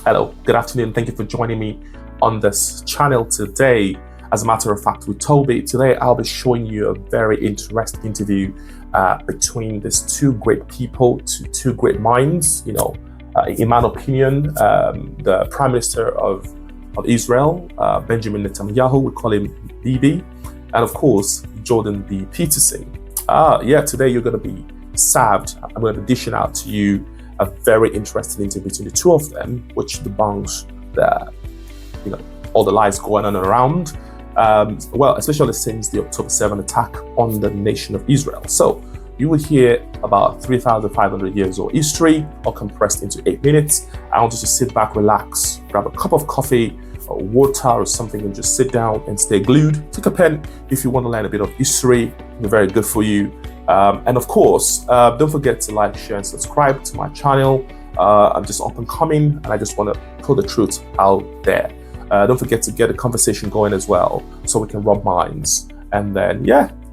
Hello, good afternoon. Thank you for joining me on this channel today. As a matter of fact, with Toby, today I'll be showing you a very interesting interview between these two great people, two great minds. In my opinion, the Prime Minister of Israel, Benjamin Netanyahu, we call him BB, and of course, Jordan B. Peterson. Today you're going to be served. I'm going to be dishing out to you a very interesting interview between the two of them, which debunks all the lies going on around. Especially since the October 7 attack on the nation of Israel. So you will hear about 3,500 years of history, all compressed into 8 minutes. I want you to sit back, relax, grab a cup of coffee or water or something, and just sit down and stay glued. Take a pen if you want to learn a bit of history. It's very good for you. And of course, don't forget to like, share, and subscribe to my channel. I'm just up and coming, and I just want to put the truth out there. Don't forget to get a conversation going as well, so we can rub minds. And then,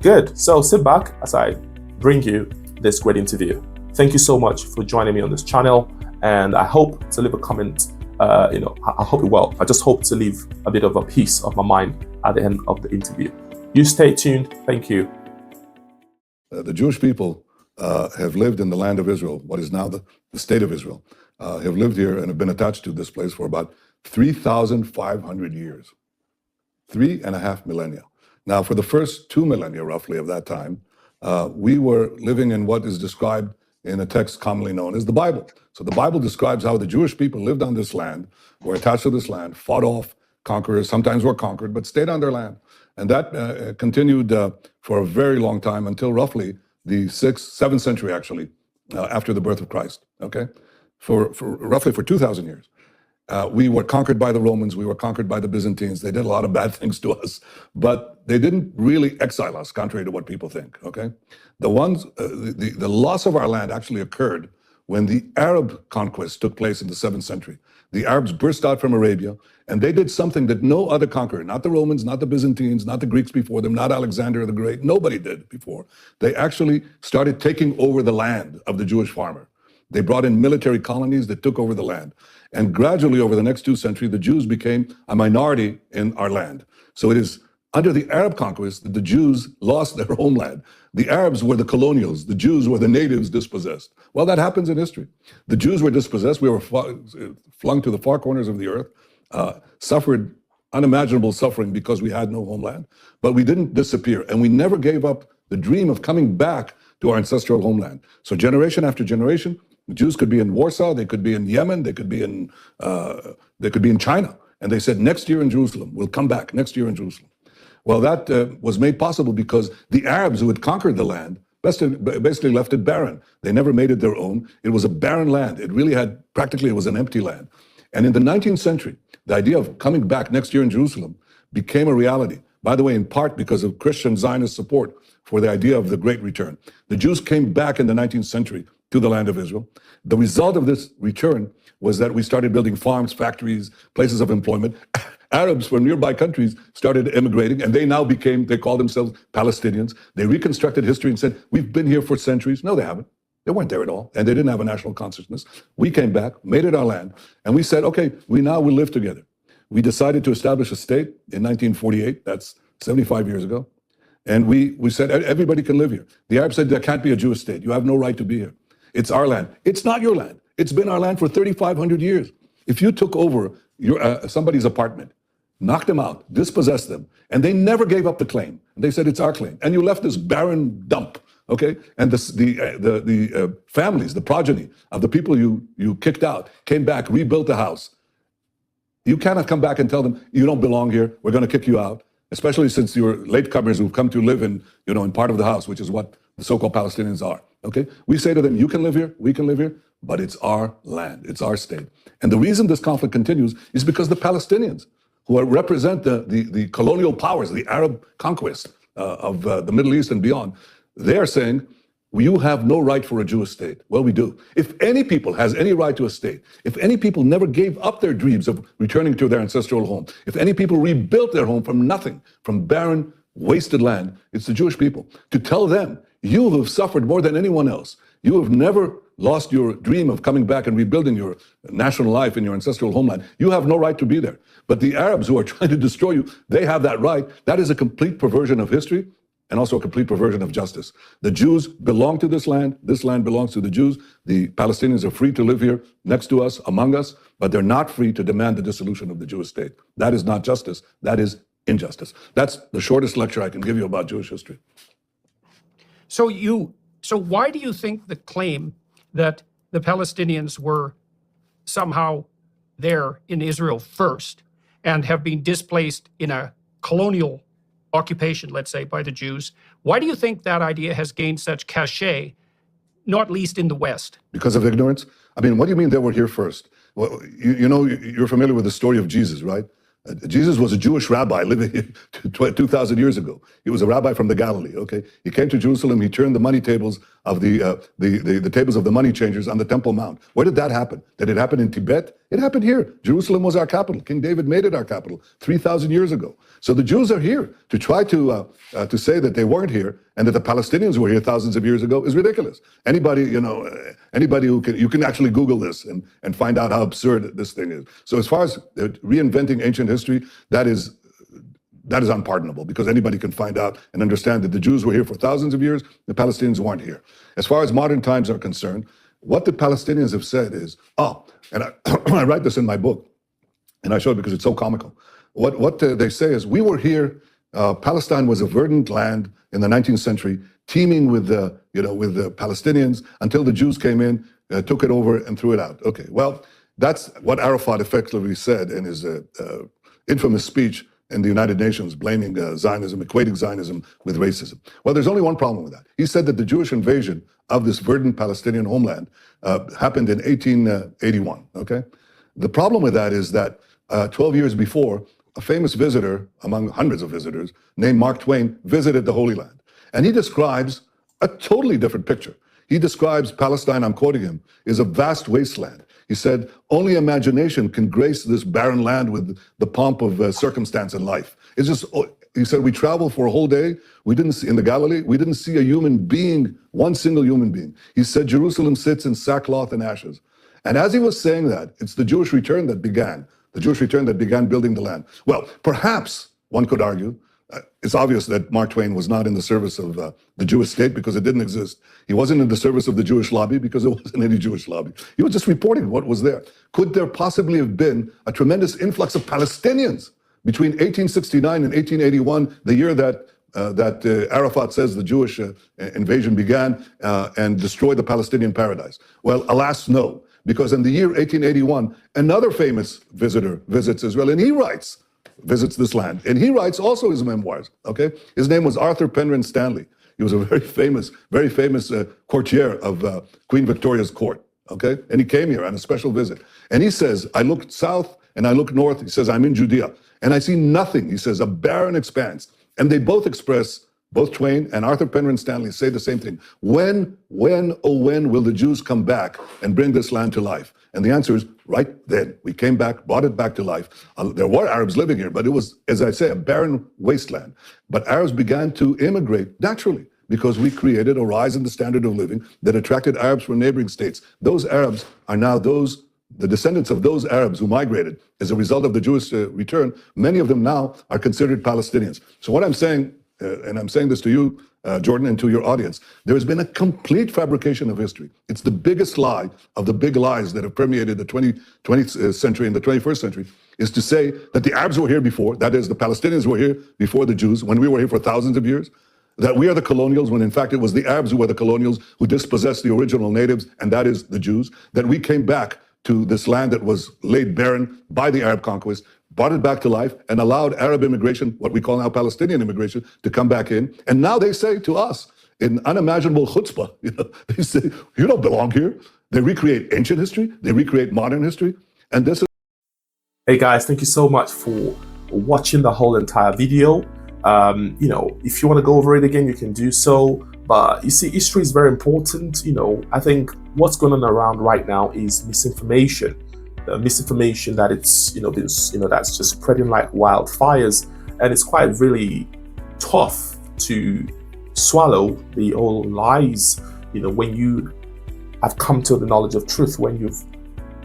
good. So sit back as I bring you this great interview. Thank you so much for joining me on this channel, and I hope to leave a comment. I hope it will. I just hope to leave a bit of a piece of my mind at the end of the interview. You stay tuned. Thank you. The Jewish people have lived in the land of Israel, what is now the state of Israel, have lived here and have been attached to this place for about 3,500 years, 3.5 millennia. Now, for the first 2 millennia, roughly, of that time, we were living in what is described in a text commonly known as the Bible. So the Bible describes how the Jewish people lived on this land, were attached to this land, fought off conquerors, sometimes were conquered, but stayed on their land. And that continued for a very long time until roughly the 7th century, actually, after the birth of Christ, okay? For roughly 2,000 years. We were conquered by the Romans, we were conquered by the Byzantines. They did a lot of bad things to us, but they didn't really exile us, contrary to what people think, okay? The loss of our land actually occurred when the Arab conquest took place in the 7th century. The Arabs burst out from Arabia, and they did something that no other conqueror, not the Romans, not the Byzantines, not the Greeks before them, not Alexander the Great, nobody did before. They actually started taking over the land of the Jewish farmer. They brought in military colonies that took over the land. And gradually, over the next 2 centuries, the Jews became a minority in our land. So it is under the Arab conquest that the Jews lost their homeland. The Arabs were the colonials. The Jews were the natives dispossessed. Well, that happens in history. The Jews were dispossessed. We were flung to the far corners of the earth, suffered unimaginable suffering because we had no homeland. But we didn't disappear, and we never gave up the dream of coming back to our ancestral homeland. So generation after generation, the Jews could be in Warsaw, they could be in Yemen, they could be in China. And they said, next year in Jerusalem, we'll come back next year in Jerusalem. Well, that was made possible because the Arabs who had conquered the land basically left it barren. They never made it their own. It was a barren land. It really it was an empty land. And in the 19th century, the idea of coming back next year in Jerusalem became a reality. By the way, in part because of Christian Zionist support for the idea of the Great Return. The Jews came back in the 19th century to the land of Israel. The result of this return was that we started building farms, factories, places of employment. Arabs from nearby countries started immigrating, and they called themselves Palestinians. They reconstructed history and said, we've been here for centuries. No, they haven't. They weren't there at all, and they didn't have a national consciousness. We came back, made it our land, and we said, okay, we will live together. We decided to establish a state in 1948, that's 75 years ago, and we said, everybody can live here. The Arabs said, there can't be a Jewish state. You have no right to be here. It's our land. It's not your land. It's been our land for 3,500 years. If you took over somebody's apartment, knocked them out, dispossessed them, and they never gave up the claim, and they said, it's our claim, and you left this barren dump, okay? And the families, the progeny of the people you kicked out, came back, rebuilt the house. You cannot come back and tell them, you don't belong here, we're gonna kick you out, especially since you're latecomers who've come to live in part of the house, which is what the so-called Palestinians are, okay? We say to them, you can live here, we can live here, but it's our land, it's our state. And the reason this conflict continues is because the Palestinians, who represent the colonial powers, the Arab conquest of the Middle East and beyond, they are saying, you have no right for a Jewish state. Well, we do. If any people has any right to a state, if any people never gave up their dreams of returning to their ancestral home, if any people rebuilt their home from nothing, from barren, wasted land, it's the Jewish people. To tell them, you have suffered more than anyone else. You have never lost your dream of coming back and rebuilding your national life in your ancestral homeland, you have no right to be there. But the Arabs who are trying to destroy you, they have that right. That is a complete perversion of history and also a complete perversion of justice. The Jews belong to this land belongs to the Jews. The Palestinians are free to live here next to us, among us, but they're not free to demand the dissolution of the Jewish state. That is not justice, that is injustice. That's the shortest lecture I can give you about Jewish history. So why do you think the claim that the Palestinians were somehow there in Israel first and have been displaced in a colonial occupation, let's say, by the Jews, why do you think that idea has gained such cachet, not least in the West? Because of ignorance? I mean, what do you mean they were here first? Well, you know, you're familiar with the story of Jesus, right? Jesus was a Jewish rabbi living 2,000 years ago. He was a rabbi from the Galilee, okay? He came to Jerusalem, he turned the money tables of the tables of the money changers on the Temple Mount. Where did that happen? Did it happen in Tibet? It happened here. Jerusalem was our capital. King David made it our capital 3,000 years ago. So the Jews are here. To try to say that they weren't here and that the Palestinians were here thousands of years ago is ridiculous. Anybody, anybody who can, you can actually Google this and find out how absurd this thing is. So as far as reinventing ancient history, that is unpardonable, because anybody can find out and understand that the Jews were here for thousands of years, the Palestinians weren't here. As far as modern times are concerned, what the Palestinians have said is, and I write this in my book, and I show it because it's so comical. What they say is, we were here, Palestine was a verdant land in the 19th century, teeming with the Palestinians, until the Jews came in, took it over and threw it out. Okay, well, that's what Arafat effectively said in his infamous speech in the United Nations, blaming Zionism, equating Zionism with racism. Well, there's only one problem with that. He said that the Jewish invasion of this verdant Palestinian homeland happened in 1881, okay? The problem with that is that 12 years before, a famous visitor, among hundreds of visitors, named Mark Twain, visited the Holy Land. And he describes a totally different picture. He describes Palestine, I'm quoting him, is a vast wasteland. He said, only imagination can grace this barren land with the pomp of circumstance and life. It's just, he said, we traveled for a whole day. We didn't see, in the Galilee, we didn't see a human being, one single human being. He said, Jerusalem sits in sackcloth and ashes. And as he was saying that, it's the Jewish return that began building the land. Well, perhaps one could argue, it's obvious that Mark Twain was not in the service of the Jewish state because it didn't exist. He wasn't in the service of the Jewish lobby because there wasn't any Jewish lobby. He was just reporting what was there. Could there possibly have been a tremendous influx of Palestinians between 1869 and 1881, the year that Arafat says the Jewish invasion began and destroyed the Palestinian paradise? Well, alas, no. Because in the year 1881, another famous visitor visits Israel, and he visits this land. And he writes also his memoirs, okay? His name was Arthur Penrhyn Stanley. He was a very famous courtier of Queen Victoria's court, okay? And he came here on a special visit. And he says, I look south and I look north. He says, I'm in Judea. And I see nothing, he says, a barren expanse. And they both express, both Twain and Arthur Penrhyn Stanley say the same thing. When will the Jews come back and bring this land to life? And the answer is right then. We came back, brought it back to life. There were Arabs living here, but it was, as I say, a barren wasteland. But Arabs began to immigrate naturally because we created a rise in the standard of living that attracted Arabs from neighboring states. Those Arabs are now the descendants of those Arabs who migrated as a result of the Jewish return. Many of them now are considered Palestinians. So what I'm saying, and I'm saying this to you, Jordan, and to your audience, there has been a complete fabrication of history. It's the biggest lie of the big lies that have permeated the 20th century and the 21st century, is to say that the Arabs were here before, that is, the Palestinians were here before the Jews, when we were here for thousands of years, that we are the colonials, when in fact it was the Arabs who were the colonials who dispossessed the original natives, and that is the Jews, that we came back to this land that was laid barren by the Arab conquest, brought it back to life, and allowed Arab immigration, what we call now Palestinian immigration, to come back in. And now they say to us, in unimaginable chutzpah, they say, you don't belong here. They recreate ancient history, they recreate modern history, and this is... Hey guys, thank you so much for watching the whole entire video. If you want to go over it again, you can do so. But you see, history is very important. I think what's going on around right now is misinformation. Misinformation that that's just spreading like wildfires, and it's quite really tough to swallow the old lies. When you have come to the knowledge of truth when you've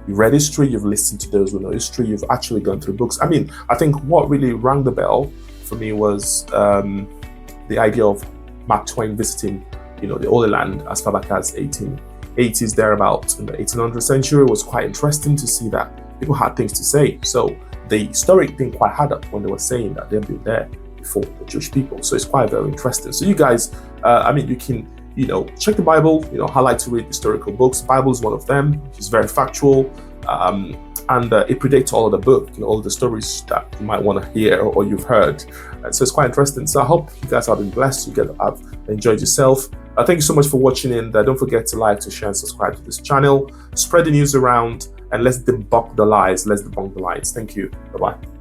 read history, you've listened to those who know history, you've actually gone through books. I mean, I think what really rang the bell for me was the idea of Mark Twain visiting, the Holy Land as far back as 1880s, thereabout. In the 1800th century, it was quite interesting to see that people had things to say. So the story didn't quite add up when they were saying that they've been there before the Jewish people. So it's quite very interesting. So you guys, you can, check the Bible. I like to read historical books. The Bible is one of them, which is very factual. And it predates all of the book, all the stories that you might want to hear or you've heard. So it's quite interesting. So I hope you guys have been blessed. You have enjoyed yourself. Thank you so much for watching, and don't forget to like, to share, and subscribe to this channel. Spread the news around, and let's debunk the lies. Let's debunk the lies. Thank you. Bye-bye.